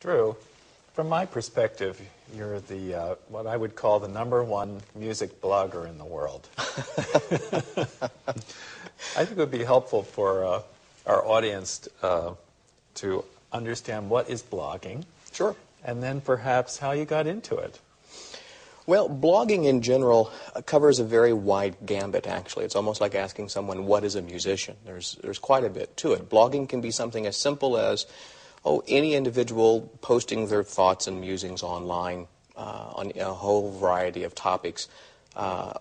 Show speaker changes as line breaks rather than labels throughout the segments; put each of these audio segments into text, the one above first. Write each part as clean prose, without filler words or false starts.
Drew, from my perspective, you're the what I would call the #1 music blogger in the world. I think it would be helpful for our audience to understand what is blogging.
Sure.
And then perhaps how you got into it.
Well, blogging in general covers a very wide gambit, actually. It's almost like asking someone, what is a musician? There's quite a bit to it. Blogging can be something as simple as, any individual posting their thoughts and musings online on a whole variety of topics,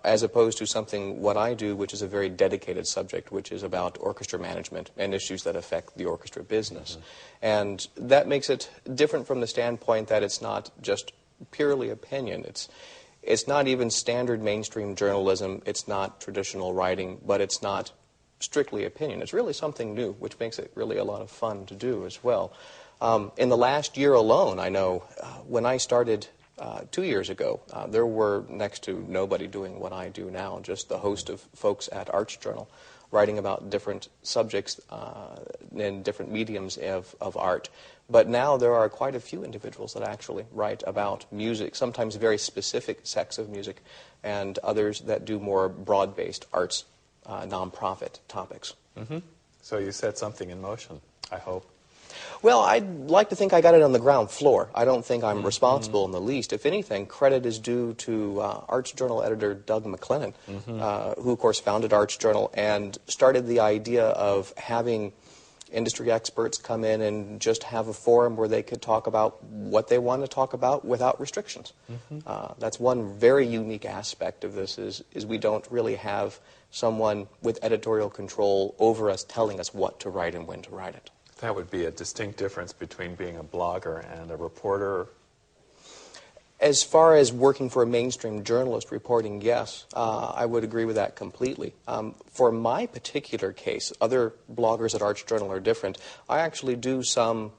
as opposed to something, what I do, which is a very dedicated subject, which is about orchestra management and issues that affect the orchestra business. Mm-hmm. And that makes it different from the standpoint that it's not just purely opinion. It's not even standard mainstream journalism. It's not traditional writing, but it's not strictly opinion. It's really something new, which makes it really a lot of fun to do as well. In the last year alone, I know, when I started 2 years ago, there were next to nobody doing what I do now, just the host of folks at Arts Journal writing about different subjects in different mediums of art. But now there are quite a few individuals that actually write about music, sometimes very specific sects of music, and others that do more broad-based arts, nonprofit topics.
Mm-hmm. So you set something in motion, I hope.
Well, I'd like to think I got it on the ground floor. I don't think I'm responsible in the least. If anything, credit is due to Arts Journal editor Doug McLennan, who, of course, founded Arts Journal and started the idea of having industry experts come in and just have a forum where they could talk about what they want to talk about without restrictions. Mm-hmm. That's one very unique aspect of this is we don't really have someone with editorial control over us telling us what to write and when to write it.
That would be a distinct difference between being a blogger and a reporter.
As far as working for a mainstream journalist reporting, yes, I would agree with that completely. For my particular case, other bloggers at Arts Journal are different. I actually do some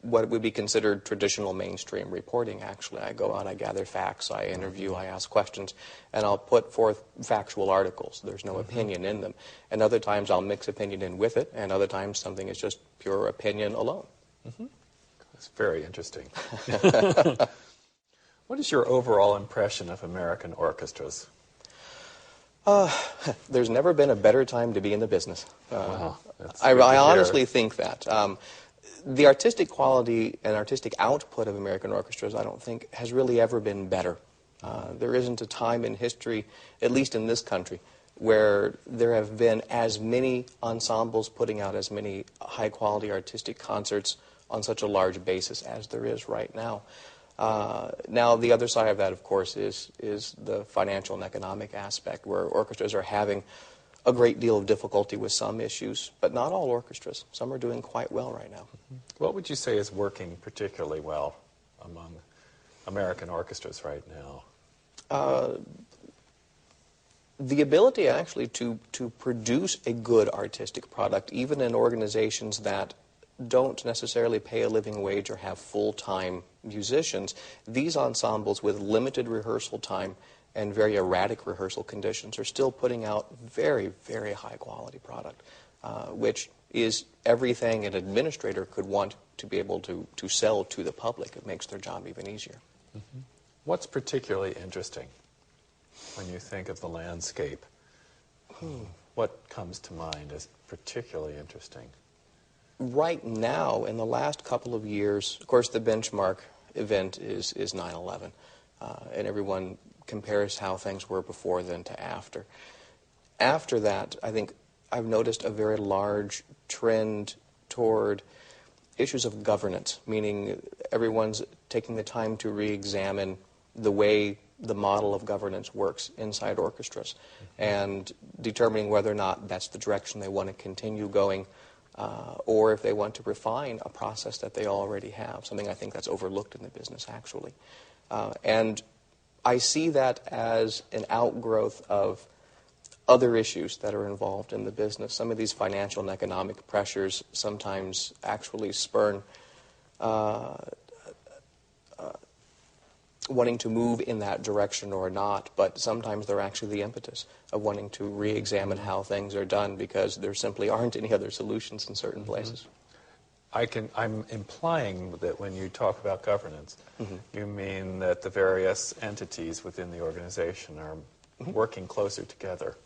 what would be considered traditional mainstream reporting, actually. I go out, I gather facts, I interview, I ask questions, and I'll put forth factual articles. There's no opinion in them. And other times I'll mix opinion in with it, and other times something is just pure opinion alone.
Mm-hmm. That's very interesting. What is your overall impression of American orchestras?
There's never been a better time to be in the business.
Wow.
I honestly think that. The artistic quality and artistic output of American orchestras, I don't think, has really ever been better. There isn't a time in history, at least in this country, where there have been as many ensembles putting out as many high-quality artistic concerts on such a large basis as there is right now. Now, the other side of that, of course, is the financial and economic aspect, where orchestras are having a great deal of difficulty with some issues, but not all orchestras. Some are doing quite well right now.
What would you say is working particularly well among American orchestras right now?
The ability actually to produce a good artistic product, even in organizations that don't necessarily pay a living wage or have full-time musicians, these ensembles with limited rehearsal time and very erratic rehearsal conditions are still putting out very, very high-quality product, which is everything an administrator could want to be able to sell to the public. It makes their job even easier.
Mm-hmm. What's particularly interesting when you think of the landscape? What comes to mind as particularly interesting?
Right now, in the last couple of years, of course, the benchmark event is 9/11, and everyone compares how things were before then to after. After that, I think I've noticed a very large trend toward issues of governance, meaning everyone's taking the time to re-examine the way the model of governance works inside orchestras and determining whether or not that's the direction they want to continue going, or if they want to refine a process that they already have, something I think that's overlooked in the business, actually. And I see that as an outgrowth of other issues that are involved in the business. Some of these financial and economic pressures sometimes actually spurn wanting to move in that direction or not, but sometimes they're actually the impetus of wanting to re-examine how things are done because there simply aren't any other solutions in certain places.
I'm implying that when you talk about governance, you mean that the various entities within the organization are working closer together.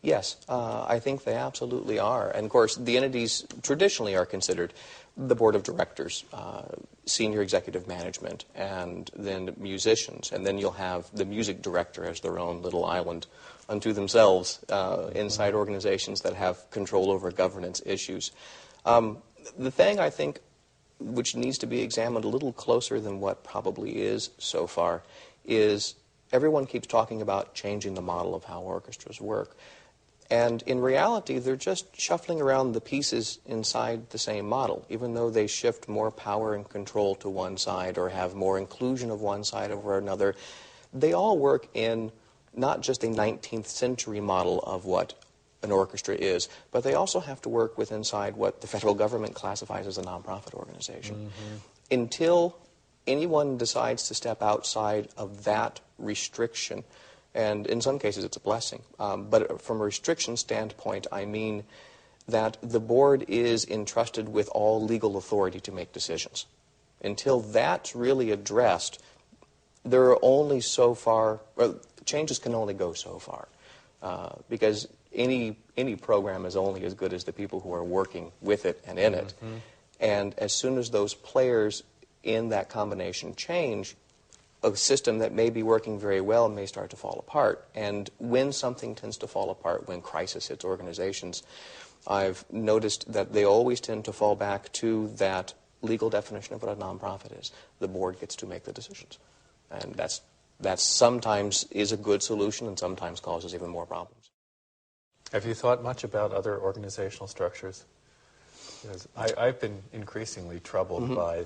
Yes, I think they absolutely are. And of course, the entities traditionally are considered the board of directors, senior executive management, and then musicians. And then you'll have the music director as their own little island unto themselves inside organizations that have control over governance issues. The thing I think which needs to be examined a little closer than what probably is so far is everyone keeps talking about changing the model of how orchestras work. And in reality, they're just shuffling around the pieces inside the same model. Even though they shift more power and control to one side or have more inclusion of one side over another, they all work in not just a 19th century model of what an orchestra is, but they also have to work with inside what the federal government classifies as a nonprofit organization. Until anyone decides to step outside of that restriction, and in some cases it's a blessing, but from a restriction standpoint, I mean that the board is entrusted with all legal authority to make decisions. Until that's really addressed, there are only so far, well, changes can only go so far, because any program is only as good as the people who are working with it and in it. And as soon as those players in that combination change, a system that may be working very well may start to fall apart. And when something tends to fall apart, when crisis hits organizations, I've noticed that they always tend to fall back to that legal definition of what a nonprofit is. The board gets to make the decisions. And that sometimes is a good solution and sometimes causes even more problems.
Have you thought much about other organizational structures? Because I've been increasingly troubled by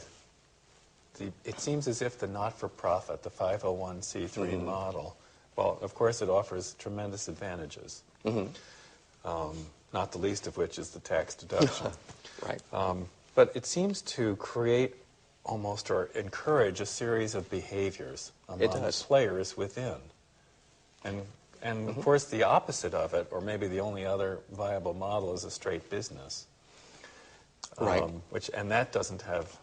it seems as if the not-for-profit, the 501c3 model, well, of course it offers tremendous advantages, not the least of which is the tax deduction.
Right.
But it seems to create almost or encourage a series of behaviors among players within. And of course the opposite of it, or maybe the only other viable model, is a straight business.
Right.
And that doesn't have...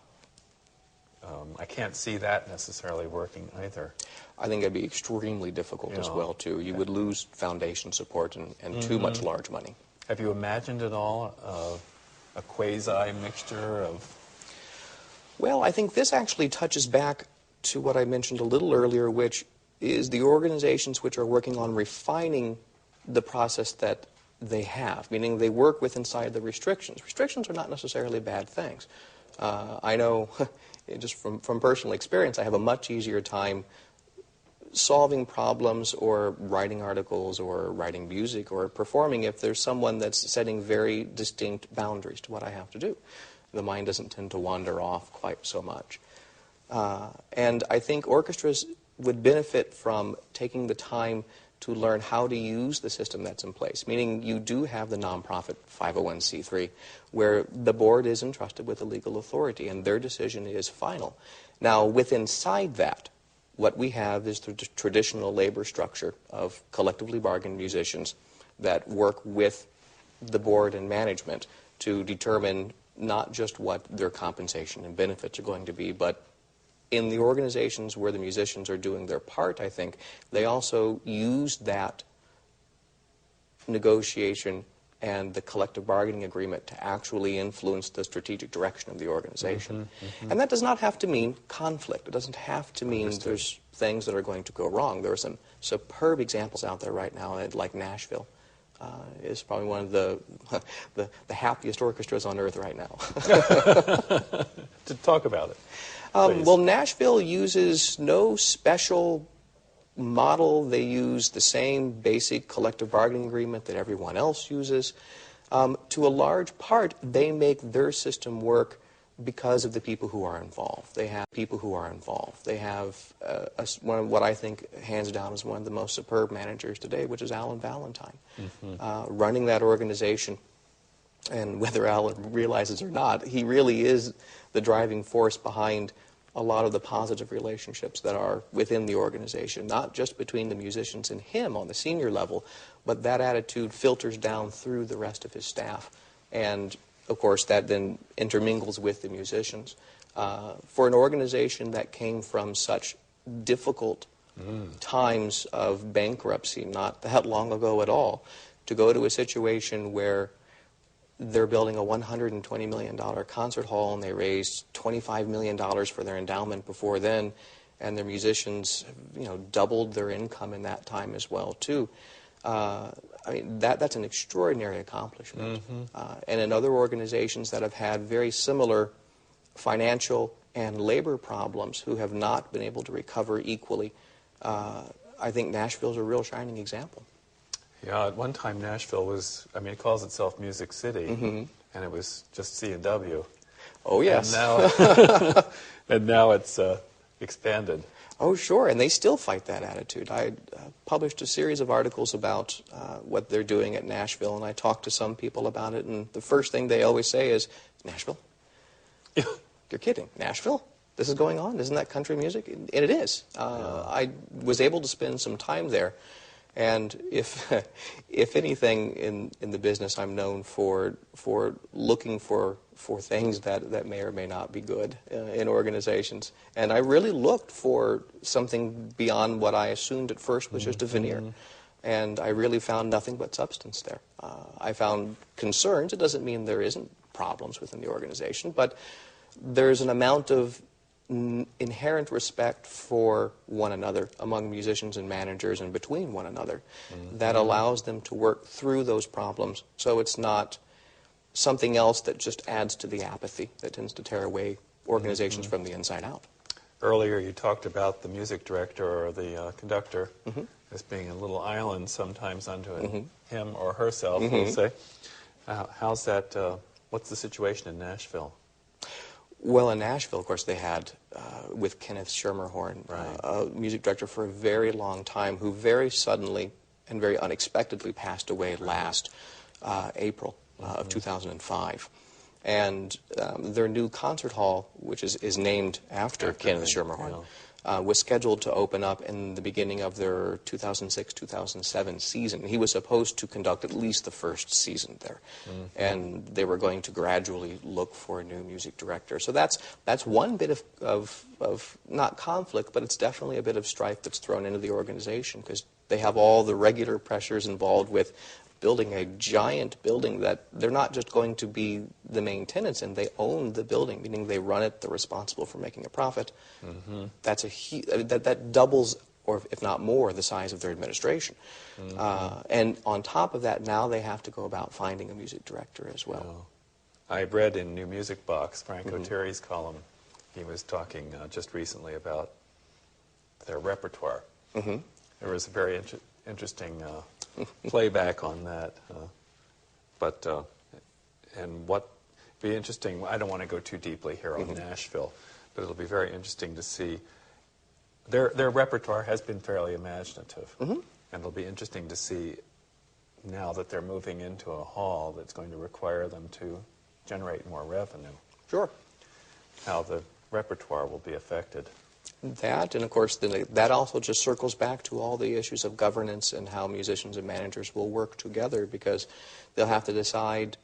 I can't see that necessarily working either.
I think it'd be extremely difficult as well, too. You would lose foundation support and too much large money.
Have you imagined at all a quasi-mixture of...
Well, I think this actually touches back to what I mentioned a little earlier, which is the organizations which are working on refining the process that they have, meaning they work with inside the restrictions. Restrictions are not necessarily bad things. I know... just from personal experience, I have a much easier time solving problems or writing articles or writing music or performing if there's someone that's setting very distinct boundaries to what I have to do. The mind doesn't tend to wander off quite so much. And I think orchestras would benefit from taking the time to learn how to use the system that's in place, meaning you do have the nonprofit 501c3 where the board is entrusted with the legal authority and their decision is final. Now, inside that, what we have is the traditional labor structure of collectively bargained musicians that work with the board and management to determine not just what their compensation and benefits are going to be, but in the organizations where the musicians are doing their part, I think, they also use that negotiation and the collective bargaining agreement to actually influence the strategic direction of the organization. And that does not have to mean conflict. It doesn't have to mean there's things that are going to go wrong. There are some superb examples out there right now, like Nashville. Is probably one of the happiest orchestras on earth right now.
To talk about it.
Well, Nashville uses no special model. They use the same basic collective bargaining agreement that everyone else uses. To a large part, they make their system work because of the people who are involved. They have people who are involved. They have one of what I think, hands down, is one of the most superb managers today, which is Alan Valentine, running that organization. And whether Alan realizes or not, he really is the driving force behind a lot of the positive relationships that are within the organization, not just between the musicians and him on the senior level, but that attitude filters down through the rest of his staff. And of course, that then intermingles with the musicians. For an organization that came from such difficult times of bankruptcy, not that long ago at all, to go to a situation where they're building a $120 million concert hall and they raised $25 million for their endowment before then, and their musicians, doubled their income in that time as well, too. That's an extraordinary accomplishment. And in other organizations that have had very similar financial and labor problems who have not been able to recover equally, I think Nashville's a real shining example.
Yeah, at one time Nashville was, it calls itself Music City, and it was just C&W.
Oh, yes.
And now it's expanded.
Oh, sure, and they still fight that attitude. I published a series of articles about what they're doing at Nashville, and I talked to some people about it, and the first thing they always say is, Nashville? You're kidding. Nashville? This is going on? Isn't that country music? And it is. I was able to spend some time there, and if anything in the business, I'm known for looking for things that may or may not be good in organizations. And I really looked for something beyond what I assumed at first was just a veneer. And I really found nothing but substance there. I found concerns. It doesn't mean there isn't problems within the organization, but there's an amount of inherent respect for one another among musicians and managers and between one another that allows them to work through those problems, so it's not something else that just adds to the apathy that tends to tear away organizations from the inside out.
Earlier you talked about the music director or the conductor as being a little island sometimes unto him or herself, we'll say. How's that, what's the situation in Nashville?
Well, in Nashville, of course, they had, with Kenneth Schermerhorn, a music director for a very long time, who very suddenly and very unexpectedly passed away last April of 2005. And their new concert hall, which is named after Kenneth Schermerhorn, was scheduled to open up in the beginning of their 2006-2007 season. He was supposed to conduct at least the first season there, and they were going to gradually look for a new music director. So that's one bit of not conflict, but it's definitely a bit of strife that's thrown into the organization, because they have all the regular pressures involved with building a giant building that they're not just going to be the main tenants in, they own the building, meaning they run it, they're responsible for making a profit. That's that doubles, or if not more, the size of their administration. And on top of that, now they have to go about finding a music director as well.
I read in New Music Box, Frank O'Terry's column, he was talking just recently about their repertoire. There was a very interesting playback on that, and what be interesting, I don't want to go too deeply here on Nashville, but it'll be very interesting to see their repertoire has been fairly imaginative, and it'll be interesting to see now that they're moving into a hall that's going to require them to generate more revenue.
Sure.
How the repertoire will be affected.
That, and of course, that also just circles back to all the issues of governance and how musicians and managers will work together, because they'll have to decide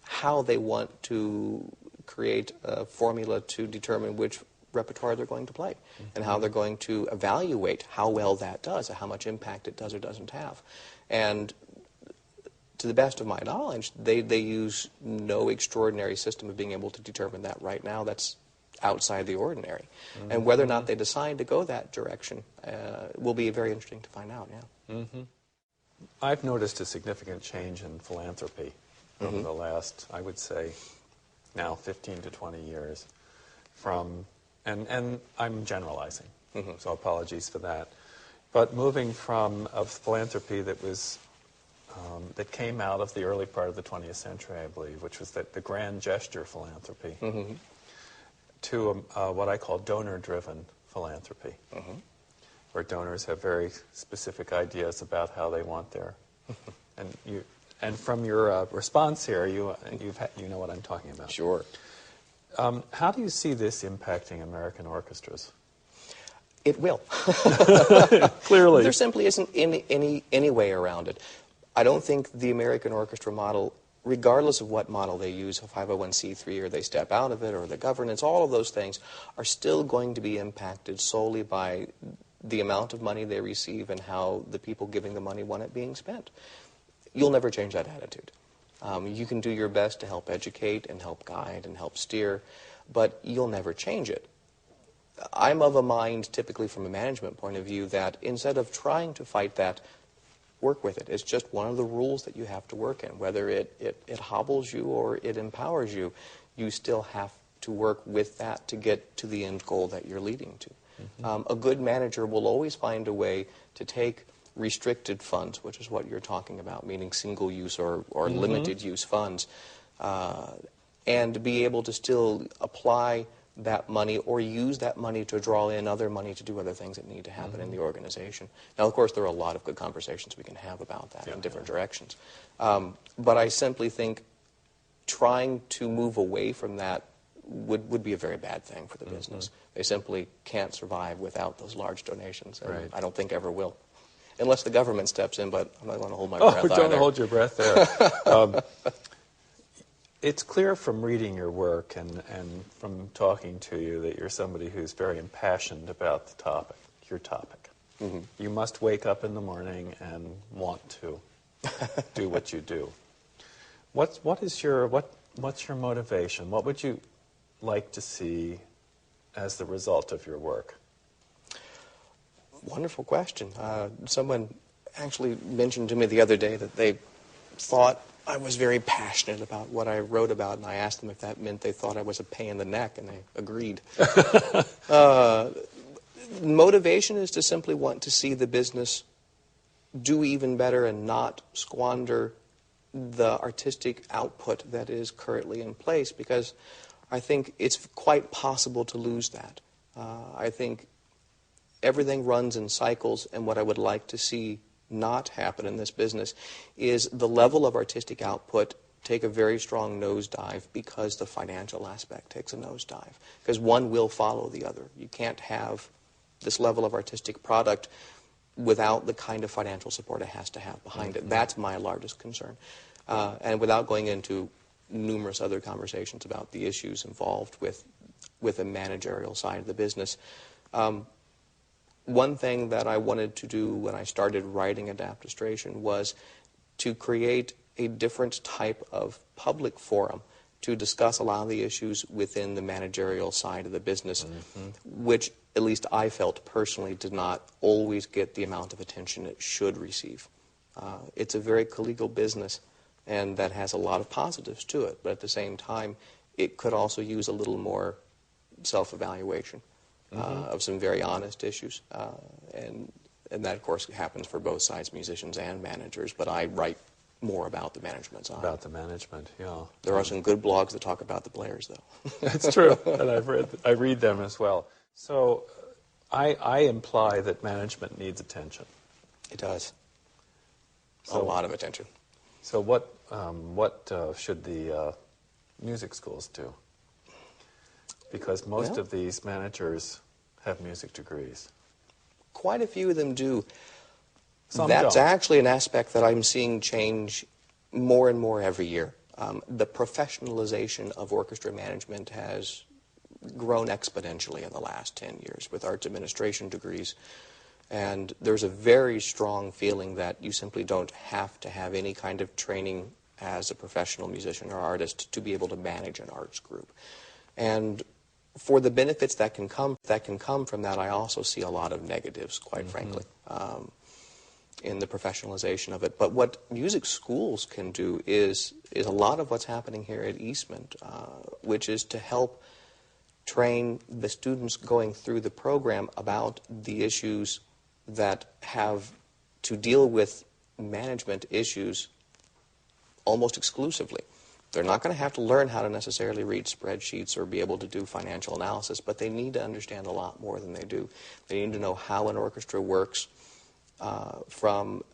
how they want to create a formula to determine which repertoire they're going to play and how they're going to evaluate how well that does, or how much impact it does or doesn't have. And to the best of my knowledge, they use no extraordinary system of being able to determine that right now. That's outside the ordinary. And whether or not they decide to go that direction will be very interesting to find out,
I've noticed a significant change in philanthropy over the last, I would say, now 15 to 20 years from, and I'm generalizing, so apologies for that, but moving from a philanthropy that was that came out of the early part of the 20th century, I believe, which was the grand gesture philanthropy, to what I call donor-driven philanthropy, where donors have very specific ideas about how they want their, and from your response here, you know what I'm talking about.
Sure.
How do you see this impacting American orchestras?
It will.
Clearly.
There simply isn't any way around it. I don't think the American orchestra model regardless of what model they use, a 501c3 or they step out of it or the governance, all of those things are still going to be impacted solely by the amount of money they receive and how the people giving the money want it being spent. You'll never change that attitude. You can do your best to help educate and help guide and help steer, but you'll never change it. I'm of a mind, typically from a management point of view, that instead of trying to fight that, work with it. It's just one of the rules that you have to work in. Whether it hobbles you or it empowers you, you still have to work with that to get to the end goal that you're leading to. A good manager will always find a way to take restricted funds, which is what you're talking about, meaning single-use or limited-use funds, and be able to still apply that money or use that money to draw in other money to do other things that need to happen in the organization. Now, of course, there are a lot of good conversations we can have about that in different directions. But I simply think trying to move away from that would be a very bad thing for the business. They simply can't survive without those large donations, and I don't think ever will. Unless the government steps in, but I'm not going to hold my breath either.
Don't hold your breath there. It's clear from reading your work and from talking to you that you're somebody who's very impassioned about the topic, your topic. You must wake up in the morning and want to do what you do. What's your motivation? What would you like to see as the result of your work?
Wonderful question. Someone actually mentioned to me the other day that they thought I was very passionate about what I wrote about, and I asked them if that meant they thought I was a pain in the neck, and they agreed. Motivation is to simply want to see the business do even better and not squander the artistic output that is currently in place, because I think it's quite possible to lose that. I think everything runs in cycles, and what I would like to see not happen in this business is the level of artistic output take a very strong nosedive because the financial aspect takes a nosedive, because one will follow the other. You can't have this level of artistic product without the kind of financial support it has to have behind it. That's my largest concern. And without going into numerous other conversations about the issues involved with the managerial side of the business, one thing that I wanted to do when I started writing Adaptistration was to create a different type of public forum to discuss a lot of the issues within the managerial side of the business, which at least I felt personally did not always get the amount of attention it should receive. It's a very collegial business, and that has a lot of positives to it, but at the same time, it could also use a little more self-evaluation. Of some very honest issues. And that, of course, happens for both sides, musicians and managers, but I write more about the management side.
About the management, yeah.
There are some good blogs that talk about the players, though.
That's true, and I read them as well. So I imply that management needs attention.
It does.
So,
a lot of attention.
So what should the music schools do? Because most of these managers have music degrees.
Quite a few of them do.
Some
That's
don't.
actually an aspect that I'm seeing change more and more every year. The professionalization of orchestra management has grown exponentially in the last 10 years with arts administration degrees. And there's a very strong feeling that you simply don't have to have any kind of training as a professional musician or artist to be able to manage an arts group. And for the benefits that can come from that, I also see a lot of negatives, quite frankly, in the professionalization of it. But what music schools can do is a lot of what's happening here at Eastman, which is to help train the students going through the program about the issues that have to deal with management issues almost exclusively. They're not going to have to learn how to necessarily read spreadsheets or be able to do financial analysis, but they need to understand a lot more than they do. They need to know how an orchestra works from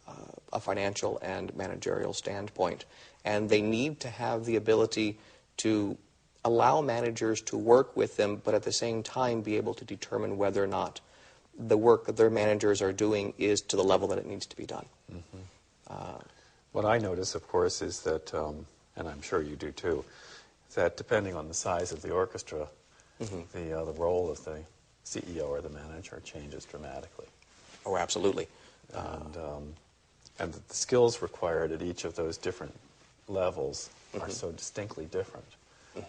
a financial and managerial standpoint. And they need to have the ability to allow managers to work with them, but at the same time be able to determine whether or not the work that their managers are doing is to the level that it needs to be done.
What I notice, of course, is that and I'm sure you do too, that depending on the size of the orchestra, the role of the CEO or the manager changes dramatically.
Oh, absolutely.
And the skills required at each of those different levels are so distinctly different.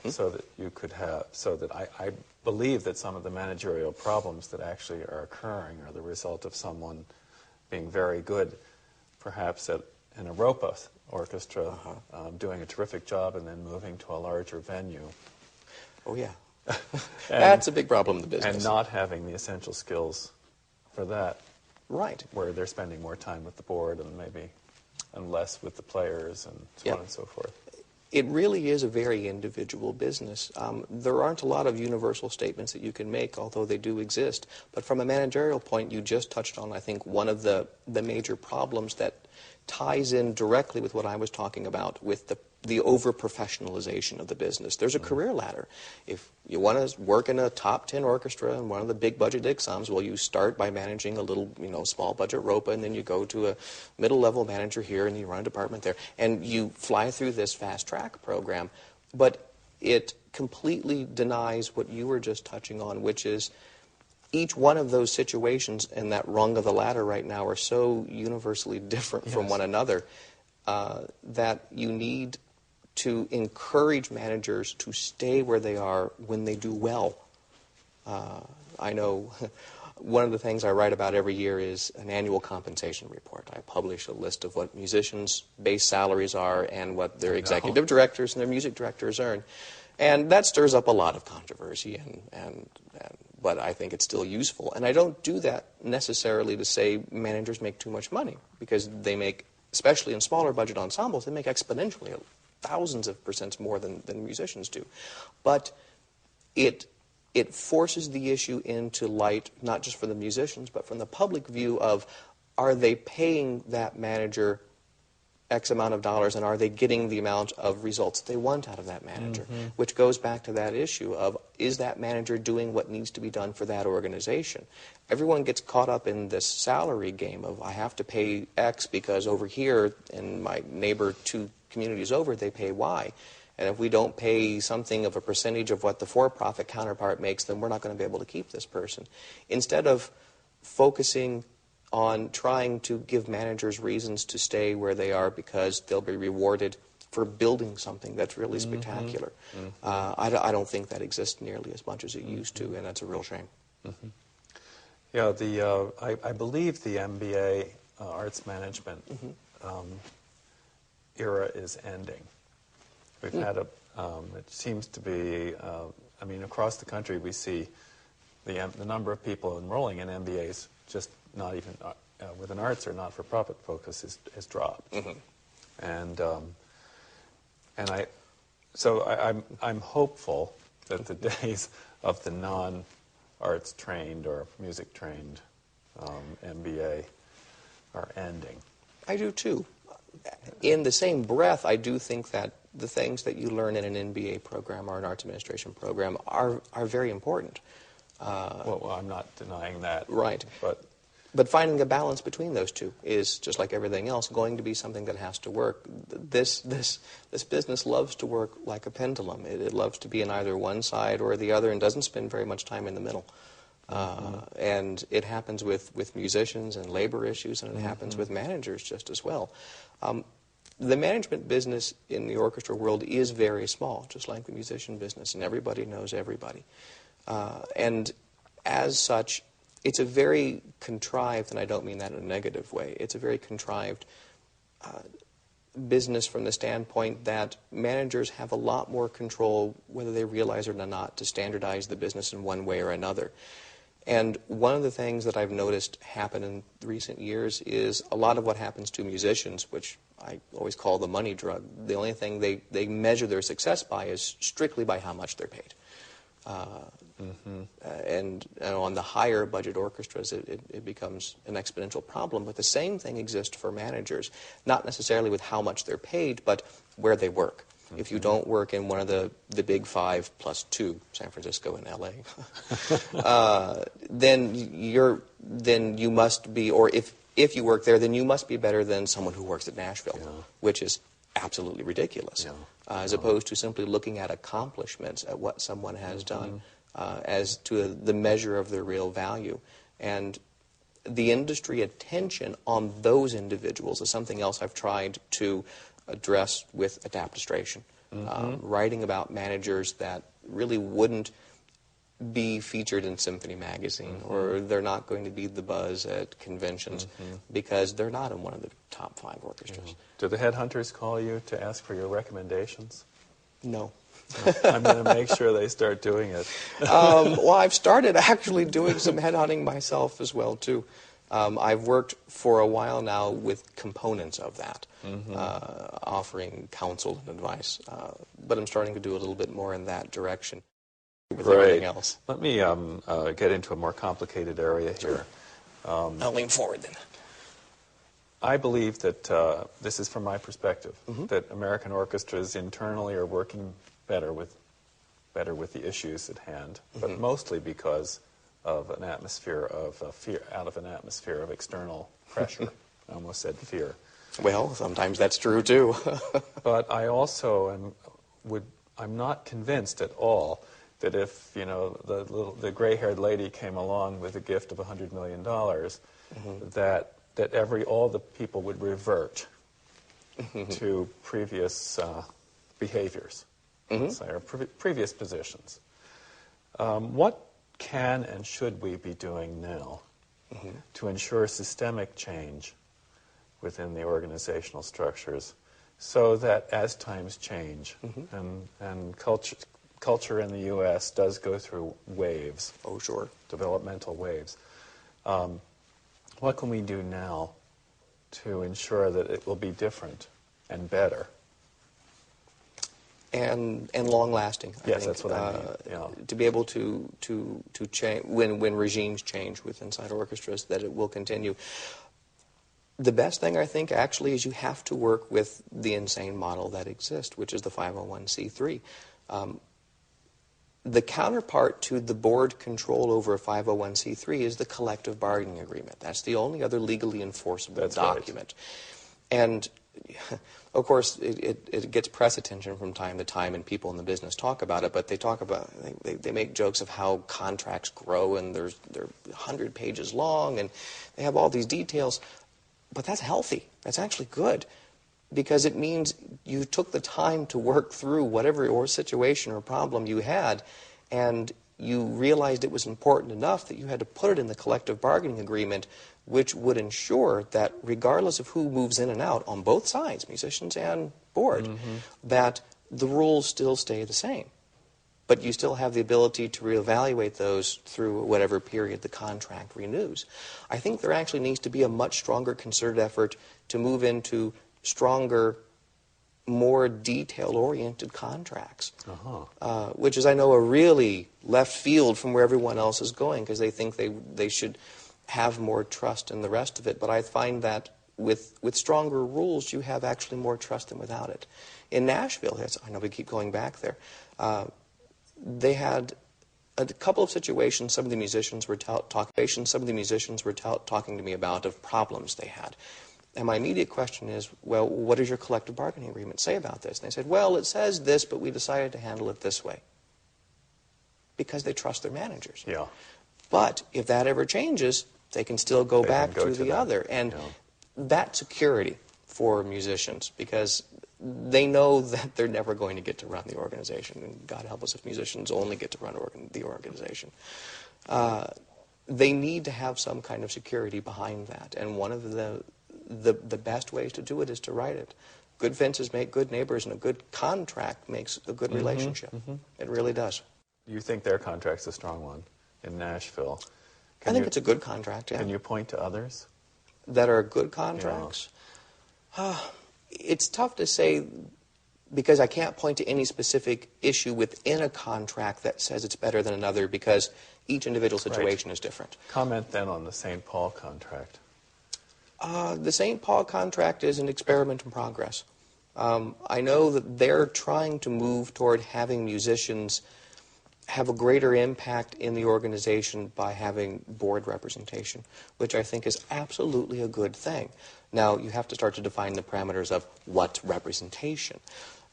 So that you could have, so that I believe that some of the managerial problems that actually are occurring are the result of someone being very good, perhaps in a Europa orchestra, doing a terrific job, and then moving to a larger venue.
Oh, yeah. That's a big problem in the business.
And not having the essential skills for that.
Right.
Where they're spending more time with the board and less with the players and so on and so forth.
It really is a very individual business. There aren't a lot of universal statements that you can make, although they do exist. But from a managerial point, you just touched on, I think, one of the major problems that ties in directly with what I was talking about with the over-professionalization of the business. There's a career ladder. If you want to work in a top 10 orchestra in one of the big budget exams, well, you start by managing a little, small budget ROPA, and then you go to a middle-level manager here, and you run a department there. And you fly through this fast-track program. But it completely denies what you were just touching on, which is each one of those situations and that rung of the ladder right now are so universally different from one another that you need to encourage managers to stay where they are when they do well. I know one of the things I write about every year is an annual compensation report. I publish a list of what musicians' base salaries are and what their executive directors and their music directors earn. And that stirs up a lot of controversy, but I think it's still useful. And I don't do that necessarily to say managers make too much money, because they make, especially in smaller budget ensembles, they make exponentially thousands of percents more than musicians do. But it forces the issue into light, not just for the musicians, but from the public view of, are they paying that manager X amount of dollars, and are they getting the amount of results they want out of that manager? Which goes back to that issue of, is that manager doing what needs to be done for that organization? Everyone gets caught up in this salary game of, I have to pay X because over here in my neighbor 2 communities over, they pay Y. And if we don't pay something of a percentage of what the for-profit counterpart makes, then we're not going to be able to keep this person. Instead of focusing on trying to give managers reasons to stay where they are because they'll be rewarded for building something that's really spectacular. I don't think that exists nearly as much as it used to, and that's a real shame.
Yeah, I believe the MBA arts management era is ending. We've had it seems to be, across the country we see the number of people enrolling in MBAs just not even with an arts or not-for-profit focus has dropped. I'm hopeful that the days of the non-arts trained or music trained MBA are ending.
I do too. In the same breath, I do think that the things that you learn in an MBA program or an arts administration program are very important.
Well, I'm not denying that.
Right. But finding a balance between those two is, just like everything else, going to be something that has to work. This business loves to work like a pendulum. It loves to be on either one side or the other and doesn't spend very much time in the middle. And it happens with musicians and labor issues, and it happens with managers just as well. The management business in the orchestra world is very small, just like the musician business, and everybody knows everybody. And as such, it's a very contrived, and I don't mean that in a negative way, it's a very contrived business from the standpoint that managers have a lot more control, whether they realize it or not, to standardize the business in one way or another. And one of the things that I've noticed happen in recent years is a lot of what happens to musicians, which I always call the money drug. The only thing they measure their success by is strictly by how much they're paid. And on the higher budget orchestras, it becomes an exponential problem. But the same thing exists for managers, not necessarily with how much they're paid, but where they work. If you don't work in one of the big 5 plus 2, San Francisco and LA, then you must be, or if you work there, then you must be better than someone who works at Nashville, which is absolutely ridiculous,
Yeah.
as opposed to simply looking at accomplishments, at what someone has done, as to the measure of their real value. And the industry attention on those individuals is something else I've tried to address with adaptistration. Writing about managers that really wouldn't be featured in Symphony Magazine, or they're not going to be the buzz at conventions because they're not in one of the top 5 orchestras.
Do the headhunters call you to ask for your recommendations?
No.
I'm going to make sure they start doing it.
Well, I've started actually doing some headhunting myself as well, too. I've worked for a while now with components of that, offering counsel and advice. But I'm starting to do a little bit more in that direction with everything else.
Let me get into a more complicated area here.
I'll lean forward then.
I believe that, this is from my perspective, that American orchestras internally are working better with the issues at hand, but mostly because of an atmosphere of fear, out of an atmosphere of external pressure. I almost said fear.
Well, sometimes that's true too.
But I also I'm not convinced at all that if the gray-haired lady came along with a gift of $100 million, that all the people would revert to previous behaviors, let's say, or previous positions. What can and should we be doing now to ensure systemic change within the organizational structures, so that as times change and culture in the U.S. does go through waves?
Oh, sure.
Developmental waves. What can we do now to ensure that it will be different and better? And
long-lasting. I think,
that's what I mean. Yeah.
To be able to change when regimes change with inside orchestras, that it will continue. The best thing, I think, actually, is you have to work with the insane model that exists, which is the 501c3. The counterpart to the board control over a 501c3 is the collective bargaining agreement. That's the only other legally enforceable document. Right. And of course, it gets press attention from time to time, and people in the business talk about it, but they make jokes of how contracts grow, and they're 100 pages long, and they have all these details. But that's healthy. That's actually good, because it means you took the time to work through whatever situation or problem you had, and you realized it was important enough that you had to put it in the collective bargaining agreement, which would ensure that regardless of who moves in and out on both sides, musicians and board, that the rules still stay the same. But you still have the ability to reevaluate those through whatever period the contract renews. I think there actually needs to be a much stronger concerted effort to move into stronger, more detail-oriented contracts, which is, I know, a really left field from where everyone else is going, because they think they should have more trust in the rest of it. But I find that with stronger rules, you have actually more trust than without it. In Nashville, I know we keep going back there, they had a couple of situations some of the musicians were talking to me about, of problems they had. And my immediate question is, well, what does your collective bargaining agreement say about this? And they said, well, it says this, but we decided to handle it this way. Because they trust their managers.
Yeah.
But if that ever changes, they can still go back to the other. And that's security for musicians, because they know that they're never going to get to run the organization. And God help us if musicians only get to run the organization. They need to have some kind of security behind that. And one of the best ways to do it is to write it. Good fences make good neighbors, and a good contract makes a good relationship. It really does.
You think their contract's a strong one in Nashville?
I think it's a good contract, yeah.
Can you point to others
that are good contracts? Yeah. It's tough to say, because I can't point to any specific issue within a contract that says it's better than another, because each individual situation is different.
Comment then on the St. Paul contract.
The St. Paul contract is an experiment in progress. I know that they're trying to move toward having musicians have a greater impact in the organization by having board representation, which I think is absolutely a good thing. Now, you have to start to define the parameters of what's representation.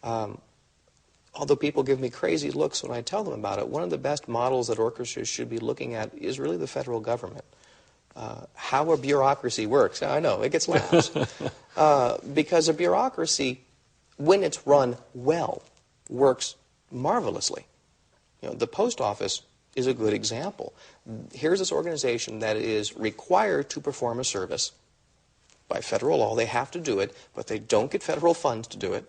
Although people give me crazy looks when I tell them about it, one of the best models that orchestras should be looking at is really the federal government. How a bureaucracy works. I know, it gets laughs. Because a bureaucracy, when it's run well, works marvelously. You know, the post office is a good example. Here's this organization that is required to perform a service. By federal law, they have to do it, but they don't get federal funds to do it.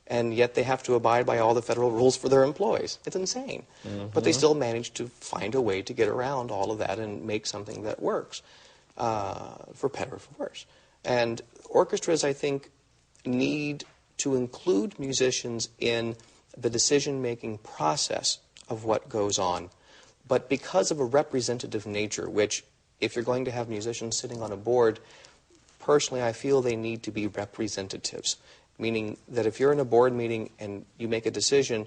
And yet they have to abide by all the federal rules for their employees. It's insane. But they still manage to find a way to get around all of that and make something that works, for better or for worse. And orchestras, I think, need to include musicians in the decision-making process of what goes on. But because of a representative nature, which, if you're going to have musicians sitting on a board, personally, I feel they need to be representatives. Meaning that if you're in a board meeting and you make a decision,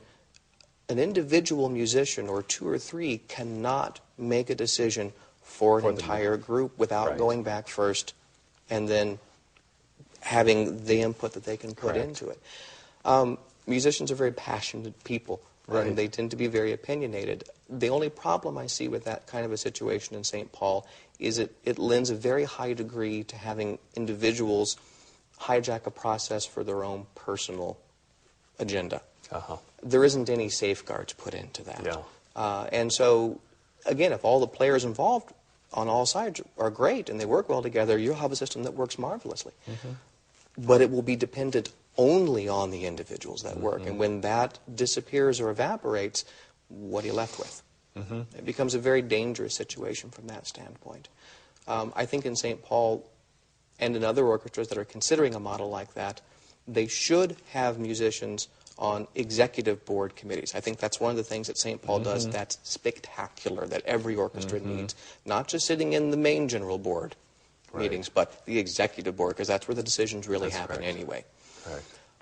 an individual musician or two or three cannot make a decision for an entire group without going back first and then having the input that they can put into it. Musicians are very passionate people, and they tend to be very opinionated. The only problem I see with that kind of a situation in St. Paul is it lends a very high degree to having individuals hijack a process for their own personal agenda. There isn't any safeguards put into that. And so, again, if all the players involved on all sides are great and they work well together, you'll have a system that works marvelously. But it will be dependent only on the individuals that work. And when that disappears or evaporates, what are you left with? It becomes a very dangerous situation from that standpoint. I think in St. Paul, and in other orchestras that are considering a model like that, they should have musicians on executive board committees. I think that's one of the things that St. Paul does that's spectacular, that every orchestra needs. Not just sitting in the main general board meetings, but the executive board, because that's where the decisions really happen anyway.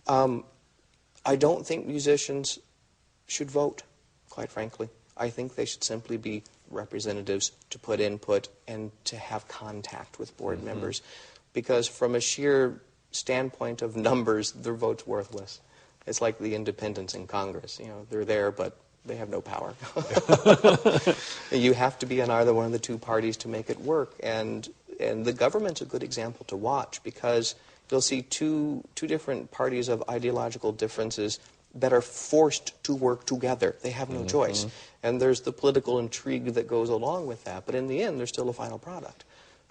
I don't think musicians should vote, quite frankly. I think they should simply be representatives to put input and to have contact with board members. Because from a sheer standpoint of numbers, their vote's worthless. It's like the independents in Congress. You know, they're there, but they have no power. You have to be on either one of the two parties to make it work. And the government's a good example to watch, because you'll see two different parties of ideological differences that are forced to work together. They have no choice. And there's the political intrigue that goes along with that. But in the end, there's still a final product.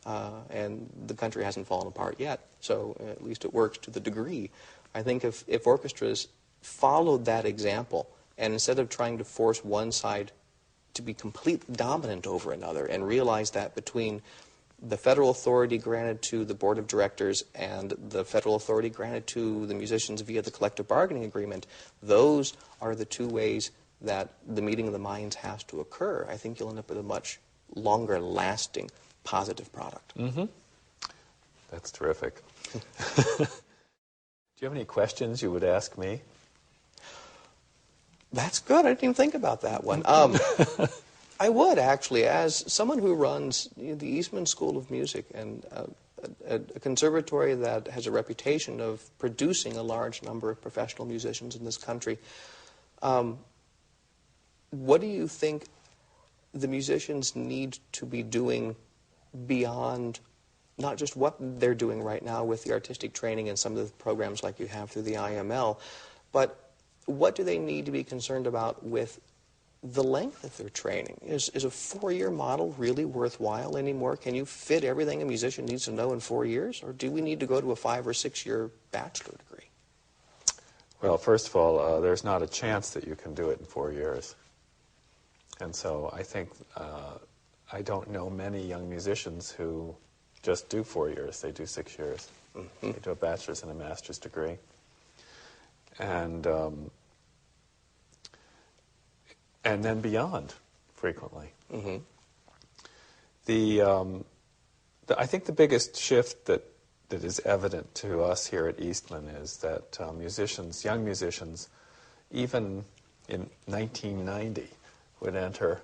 And the country hasn't fallen apart yet, so at least it works to the degree. I think if orchestras followed that example, and instead of trying to force one side to be completely dominant over another, and realize that between the federal authority granted to the board of directors and the federal authority granted to the musicians via the collective bargaining agreement, those are the two ways that the meeting of the minds has to occur, I think you'll end up with a much longer lasting positive product.
That's terrific. Do you have any questions you would ask me?
That's good. I didn't even think about that one. I would, actually, as someone who runs the Eastman School of Music and a conservatory that has a reputation of producing a large number of professional musicians in this country. What do you think the musicians need to be doing beyond not just what they're doing right now with the artistic training and some of the programs like you have through the IML, but what do they need to be concerned about with the length of their training? Is a 4-year model really worthwhile anymore? Can you fit everything a musician needs to know in 4 years? Or do we need to go to a 5 or 6 year bachelor degree?
Well, first of all, there's not a chance that you can do it in 4 years. And so I think I don't know many young musicians who just do 4 years. They do 6 years. They do a bachelor's and a master's degree. And then beyond, frequently. I think the biggest shift that is evident to us here at Eastman is that musicians, young musicians, even in 1990, would enter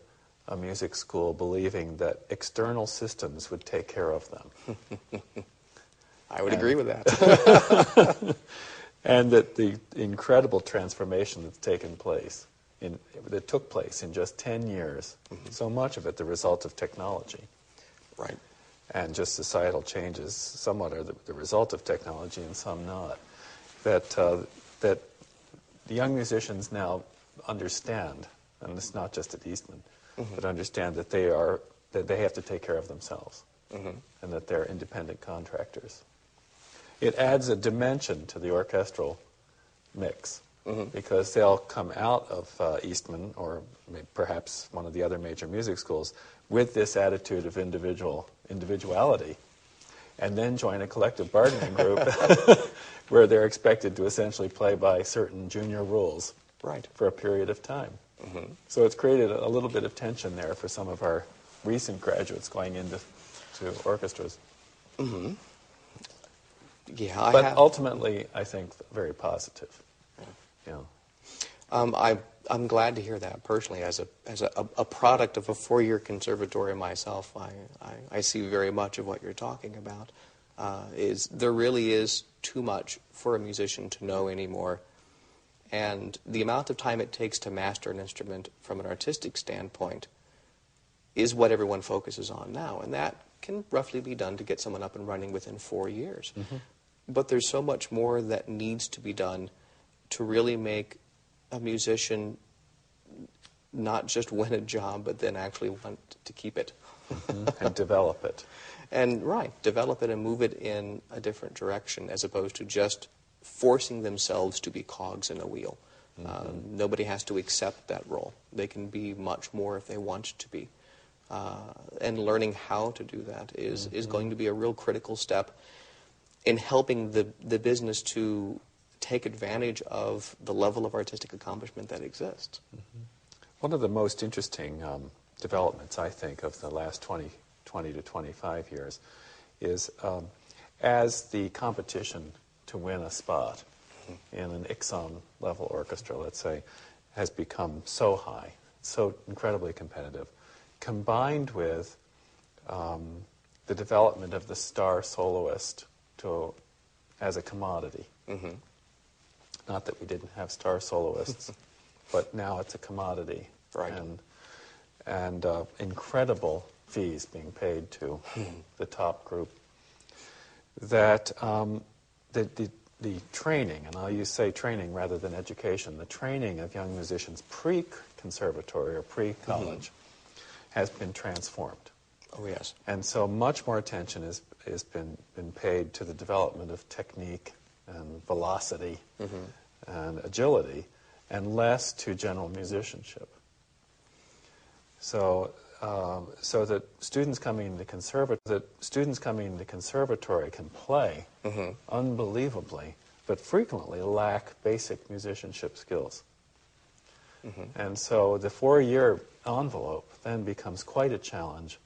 a music school believing that external systems would take care of them.
I would agree with that.
And that the incredible transformation that's taken place, that took place in just 10 years, so much of it the result of technology.
Right.
And just societal changes, somewhat are the result of technology and some not. That the young musicians now understand, and it's not just at Eastman, but understand that they have to take care of themselves, and that they're independent contractors. It adds a dimension to the orchestral mix, because they'll come out of Eastman, or perhaps one of the other major music schools, with this attitude of individuality, and then join a collective bargaining group where they're expected to essentially play by certain junior rules for a period of time. So it's created a little bit of tension there for some of our recent graduates going into orchestras.
Yeah,
but ultimately, I think very positive.
I'm glad to hear that personally. As a product of a 4-year conservatory myself, I see very much of what you're talking about. There really is too much for a musician to know anymore, and the amount of time it takes to master an instrument from an artistic standpoint is what everyone focuses on now, and that can roughly be done to get someone up and running within 4 years. But there's so much more that needs to be done to really make a musician not just win a job, but then actually want to keep it.
And develop it.
And, develop it and move it in a different direction, as opposed to just forcing themselves to be cogs in a wheel. Nobody has to accept that role. They can be much more if they want to be. And learning how to do that is going to be a real critical step in helping the business to take advantage of the level of artistic accomplishment that exists.
One of the most interesting developments, I think, of the last 20 to 25 years is as the competition to win a spot in an ICSOM level orchestra, let's say, has become so high, so incredibly competitive, combined with the development of the star soloist as a commodity. Not that we didn't have star soloists, but now it's a commodity. And incredible fees being paid to the top group. That the training, and I'll say training rather than education, the training of young musicians pre-conservatory or pre-college has been transformed.
Oh, yes.
And so much more attention has been paid to the development of technique and velocity and agility, and less to general musicianship. So that students coming into conservatory can play unbelievably, but frequently lack basic musicianship skills. And so the 4-year envelope then becomes quite a challenge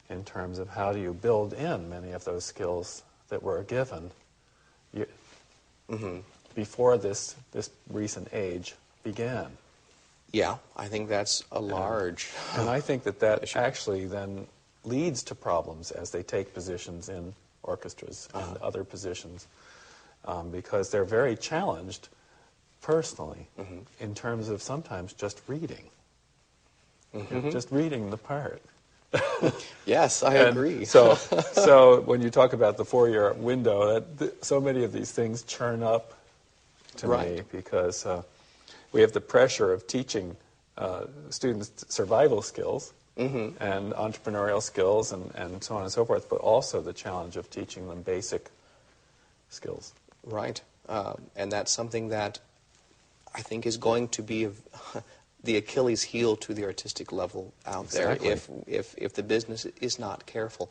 in terms of how do you build in many of those skills that were given before this recent age began.
Yeah, I think that's a large
And I think that actually then leads to problems as they take positions in orchestras and other positions, because they're very challenged personally in terms of sometimes just reading. Just reading the part.
Yes, I agree.
So when you talk about the 4-year window, so many of these things churn up to me, because we have the pressure of teaching students survival skills and entrepreneurial skills and so on and so forth, but also the challenge of teaching them basic skills.
Right. And that's something that I think is going to be the Achilles heel to the artistic level out there if the business is not careful.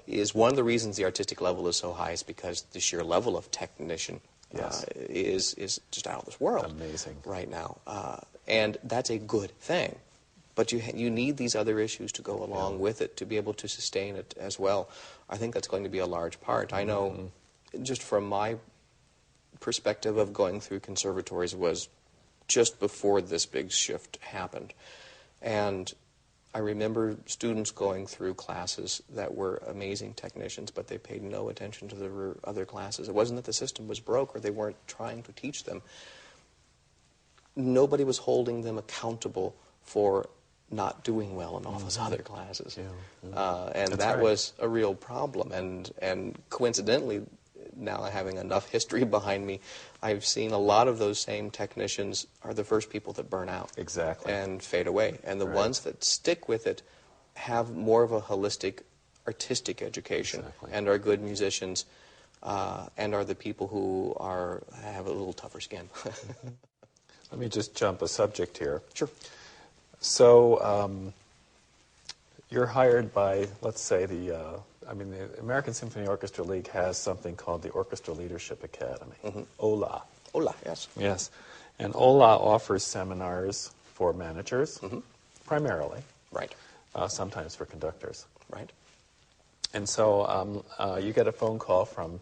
Is one of the reasons the artistic level is so high is because the sheer level of technician is just out of this world.
Amazing.
Right now. And that's a good thing. But you need these other issues to go along with it to be able to sustain it as well. I think that's going to be a large part. I know, just from my perspective of going through conservatories was just before this big shift happened. And I remember students going through classes that were amazing technicians, but they paid no attention to the other classes. It wasn't that the system was broke or they weren't trying to teach them. Nobody was holding them accountable for not doing well in all those other classes. And
That's
that
right.
was a real problem. And coincidentally, now having enough history behind me, I've seen a lot of those same technicians are the first people that burn out.
Exactly.
And fade away. And the ones that stick with it have more of a holistic artistic education and are good musicians and are the people who have a little tougher skin.
Let me just jump a subject here.
Sure.
So you're hired by, let's say, the American Symphony Orchestra League has something called the Orchestra Leadership Academy, OLA.
Hola, yes.
Yes. And OLA offers seminars for managers, primarily.
Right.
Sometimes for conductors.
Right.
And so you get a phone call from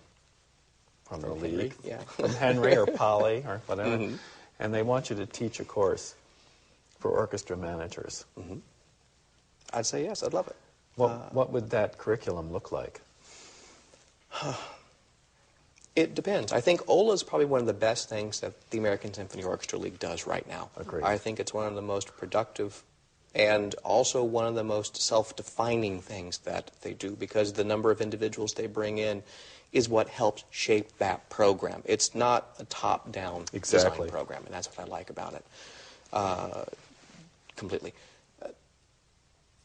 the league,
Yeah.
from Henry or Polly or whatever, and they want you to teach a course for orchestra managers.
I'd say yes, I'd love it.
What would that curriculum look like?
It depends. I think OLA is probably one of the best things that the American Symphony Orchestra League does right now.
Agreed.
I think it's one of the most productive and also one of the most self-defining things that they do, because the number of individuals they bring in is what helps shape that program. It's not a top-down design program, and that's what I like about it completely.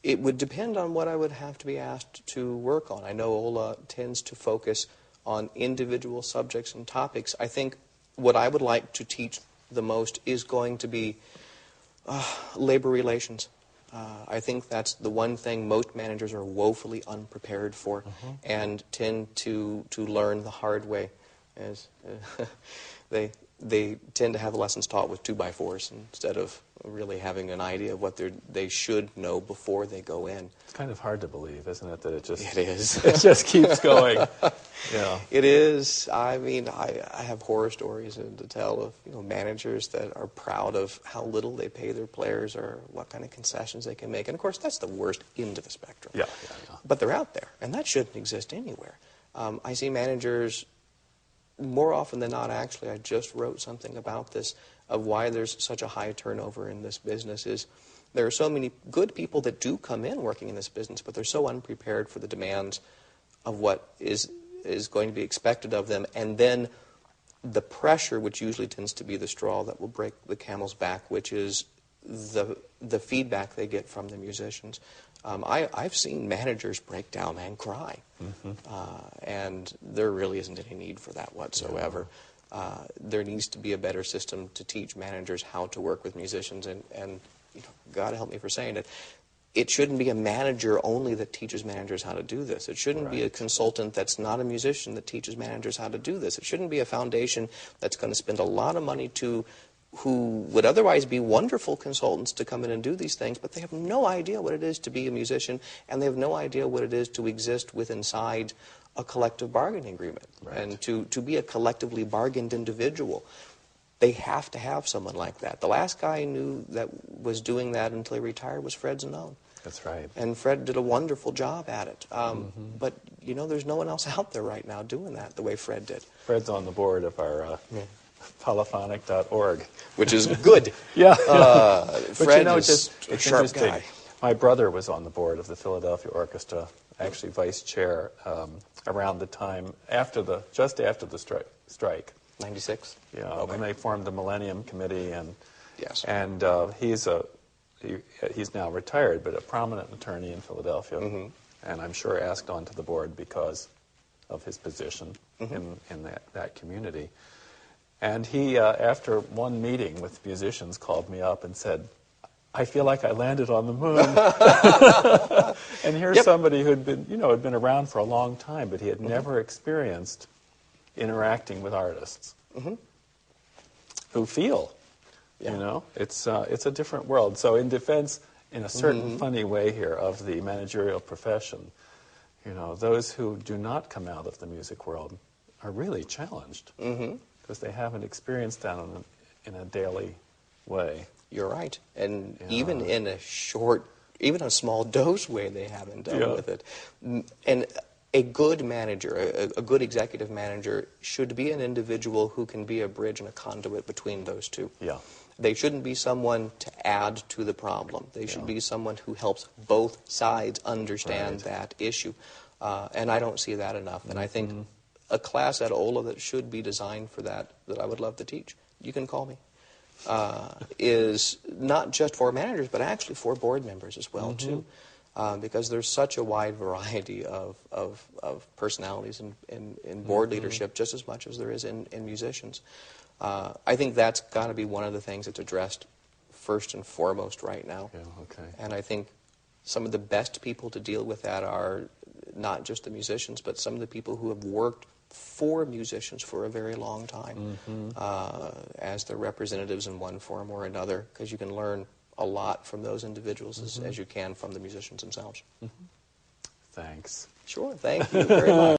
It would depend on what I would have to be asked to work on. I know OLA tends to focus on individual subjects and topics. I think what I would like to teach the most is going to be labor relations. I think that's the one thing most managers are woefully unprepared for and tend to learn the hard way. As they tend to have lessons taught with 2x4s instead of really having an idea of what they should know before they go in.
It's kind of hard to believe, isn't it, that it
is.
it just keeps going. Yeah.
It is. I mean, I have horror stories to tell of managers that are proud of how little they pay their players or what kind of concessions they can make. And of course, that's the worst end of the spectrum.
Yeah.
But they're out there, and that shouldn't exist anywhere. I see managers more often than not. Actually, I just wrote something about this, of why there's such a high turnover in this business. Is there are so many good people that do come in working in this business, but they're so unprepared for the demands of what is going to be expected of them, and then the pressure, which usually tends to be the straw that will break the camel's back, which is the feedback they get from the musicians. I've seen managers break down and cry, and there really isn't any need for that whatsoever. There needs to be a better system to teach managers how to work with musicians, and God help me for saying it, it shouldn't be a manager only that teaches managers how to do this. It shouldn't be a consultant that's not a musician that teaches managers how to do this. It shouldn't be a foundation that's going to spend a lot of money to who would otherwise be wonderful consultants to come in and do these things, but they have no idea what it is to be a musician, and they have no idea what it is to exist inside a collective bargaining agreement, and to be a collectively bargained individual. They have to have someone like that. The last guy I knew that was doing that until he retired was Fred Zanone.
That's right.
And Fred did a wonderful job at it. But, there's no one else out there right now doing that the way Fred did.
Fred's on the board of our polyphonic.org.
Which is good. Fred is a sharp guy.
My brother was on the board of the Philadelphia Orchestra, actually vice chair, around the time just after the strike.
96?
When they formed the Millennium Committee, and he's now retired, but a prominent attorney in Philadelphia, and I'm sure asked onto the board because of his position in that community. And he, after one meeting with musicians, called me up and said, "I feel like I landed on the moon." And here's somebody who'd been around for a long time, but he had never experienced interacting with artists who feel. It's a different world. So in defense, in a certain funny way here, of the managerial profession, those who do not come out of the music world are really challenged because they haven't experienced that in a daily way.
You're right. And even in even a small dose way, they haven't dealt with it. And a good manager, a good executive manager, should be an individual who can be a bridge and a conduit between those two.
Yeah.
They shouldn't be someone to add to the problem. They should be someone who helps both sides understand that issue. And I don't see that enough. And I think a class at OLA that should be designed for that I would love to teach, you can call me, is not just for managers, but actually for board members as well, too. Because there's such a wide variety of personalities in board leadership, just as much as there is in musicians. I think that's got to be one of the things that's addressed first and foremost right now.
Yeah, okay.
And I think some of the best people to deal with that are not just the musicians, but some of the people who have worked for musicians for a very long time as their representatives in one form or another, because you can learn a lot from those individuals as you can from the musicians themselves.
Thanks.
Sure, thank you very much.